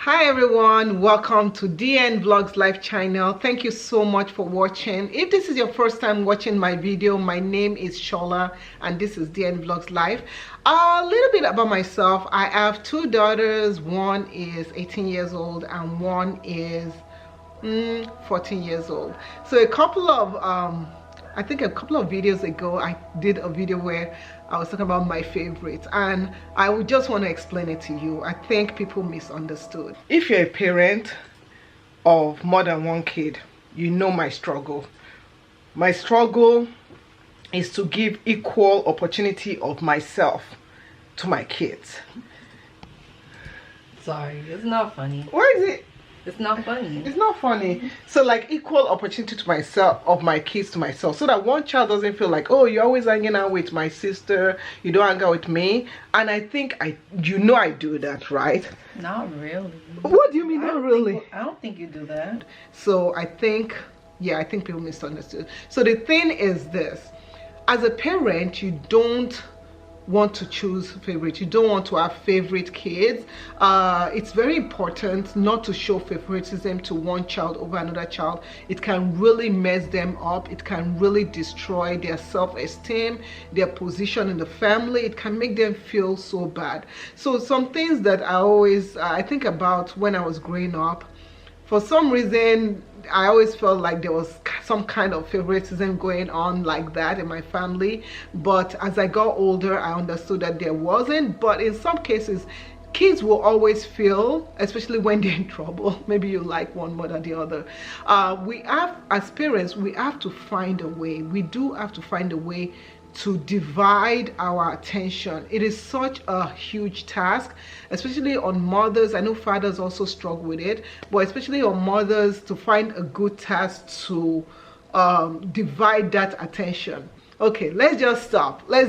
Hi everyone, welcome to DNVlogsLife channel. Thank you so much for watching. If this is your first time watching my video, my name is Shola and this is DNVlogsLife. A little bit about myself. I have two daughters. One is 18 years old and one is 14 years old. So a couple of I think a couple of videos ago I did a video where I was talking about my favorites, and I would just want to explain it to you. I think people misunderstood. If you're a parent of more than one kid, you know my struggle. My struggle is to give equal opportunity of myself to my kids. Sorry, it's not funny. Where is it? It's not funny. It's not funny. So like equal opportunity to myself, of my kids to myself, so that one child doesn't feel like, oh, you're always hanging out with my sister, you don't hang out with me. And I think I do that, right? Not really. What do you mean not really? I don't think you do that. So I think, yeah, I think people misunderstood. So the thing is this: as a parent, you don't want to choose favorite. You don't want to have favorite kids. It's very important not to show favoritism to one child over another child. It can really mess them up. It can really destroy their self-esteem, their position in the family. It can make them feel so bad. So some things that I think about when I was growing up, for some reason I always felt like there was some kind of favoritism going on like that in my family. But as I got older, I understood that there wasn't. But in some cases, kids will always feel, especially when they're in trouble, maybe you like one more than the other. We have, as parents, we have to find a way. We do have to find a way to divide our attention. It is such a huge task, especially on mothers. I know fathers also struggle with it, but especially on mothers, to find a good task to divide that attention. Okay, let's just stop. Let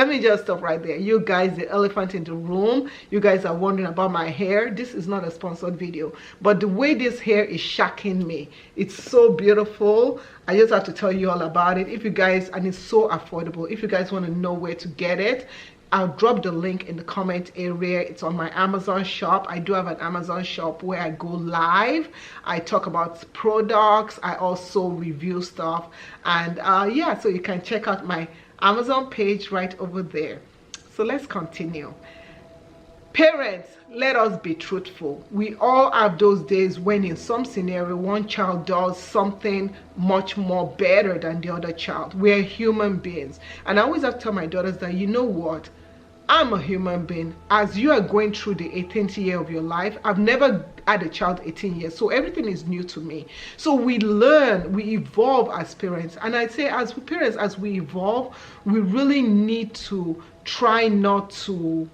me just stop right there. You guys, the elephant in the room, you guys are wondering about my hair. This is not a sponsored video, but the way this hair is shocking me, it's so beautiful. I just have to tell you all about it. If you guys, and it's so affordable, if you guys want to know where to get it, I'll drop the link in the comment area. It's on my Amazon shop. I do have an Amazon shop where I go live. I talk about products. I also review stuff. And yeah, so you can check out my Amazon page right over there. So let's continue. Parents, let us be truthful. We all have those days when in some scenario one child does something much more better than the other child. We're human beings. And I always have to tell my daughters that, you know what? I'm a human being. As you are going through the 18th year of your life, I've never had a child 18 years, so everything is new to me. So we learn, we evolve as parents. And I'd say as parents, as we evolve, we really need to try not to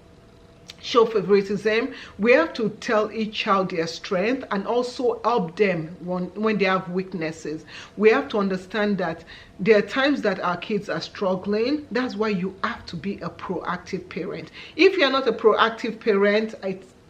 show favoritism. We have to tell each child their strength and also help them when they have weaknesses. We have to understand that there are times that our kids are struggling. That's why you have to be a proactive parent. If you're not a proactive parent,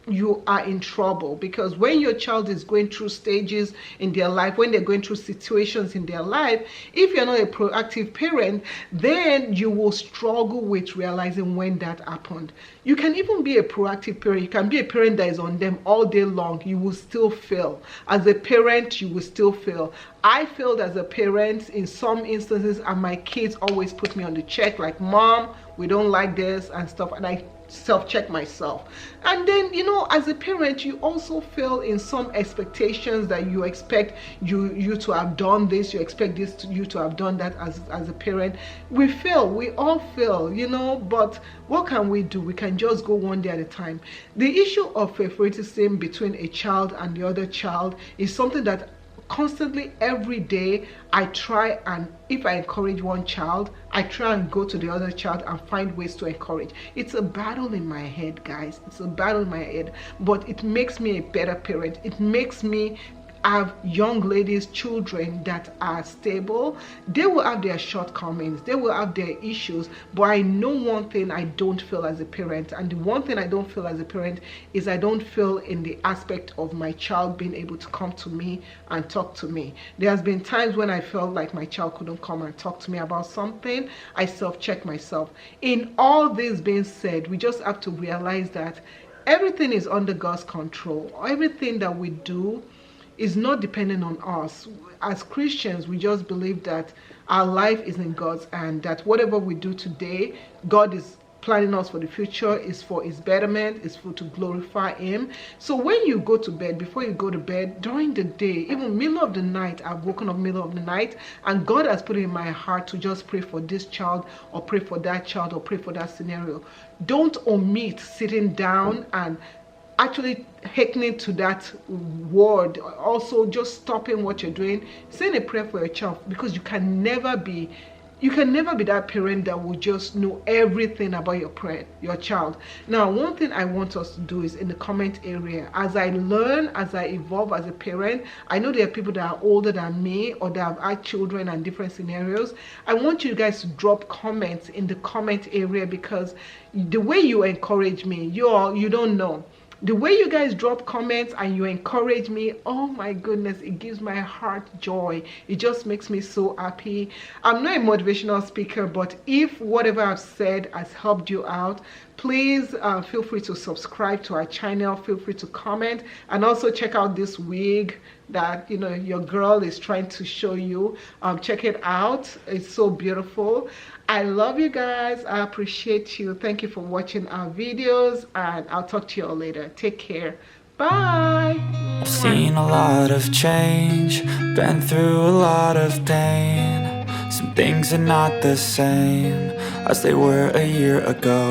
you are in trouble, because when your child is going through stages in their life, when they're going through situations in their life, if you're not a proactive parent, then you will struggle with realizing when that happened. You can even be a proactive parent. You can be a parent that is on them all day long. You will still fail. As a parent, you will still fail. I failed as a parent in some instances, and my kids always put me on the check, like, Mom, we don't like this and stuff, and I self-check myself. And then, you know, as a parent, you also fail in some expectations that you expect you to have done this, you expect you to have done that. As a parent, we fail, we all fail, you know. But what can we do? We can just go one day at a time. The issue of favoritism between a child and the other child is something that constantly, every day, I try, and if I encourage one child, I try and go to the other child and find ways to encourage. It's a battle in my head, guys. It's a battle in my head, but it makes me a better parent. It makes me have young ladies, children that are stable. They will have their shortcomings, they will have their issues, but I know one thing I don't feel as a parent, and the one thing I don't feel as a parent is I don't feel in the aspect of my child being able to come to me and talk to me. There has been times when I felt like my child couldn't come and talk to me about something. I self-check myself. In all this being said, we just have to realize that Everything is under God's control. Everything that we do is not dependent on us. As Christians, we just believe that our life is in God's hand, that whatever we do today, God is planning us for the future, is for his betterment, is for to glorify him. So when you go to bed, before you go to bed, during the day, even middle of the night, I've woken up middle of the night and God has put it in my heart to just pray for this child or pray for that child or pray for that scenario. Don't omit sitting down and actually hearkening to that word. Also just stopping what you're doing, saying a prayer for your child, because you can never be that parent that will just know everything about your child. Now, one thing I want us to do is in the comment area, as I learn, as I evolve as a parent, I know there are people that are older than me or that have had children and different scenarios. I want you guys to drop comments in the comment area, because the way you encourage me, you don't know. The way you guys drop comments and you encourage me, oh my goodness, it gives my heart joy. It just makes me so happy. I'm not a motivational speaker, but if whatever I've said has helped you out, please feel free to subscribe to our channel. Feel free to comment, and also check out this wig that your girl is trying to show you. Check it out. It's so beautiful. I love you guys. I appreciate you. Thank you for watching our videos, and I'll talk to you all later. Take care. Bye. I've seen a lot of change, been through a lot of pain. Some things are not the same as they were a year ago.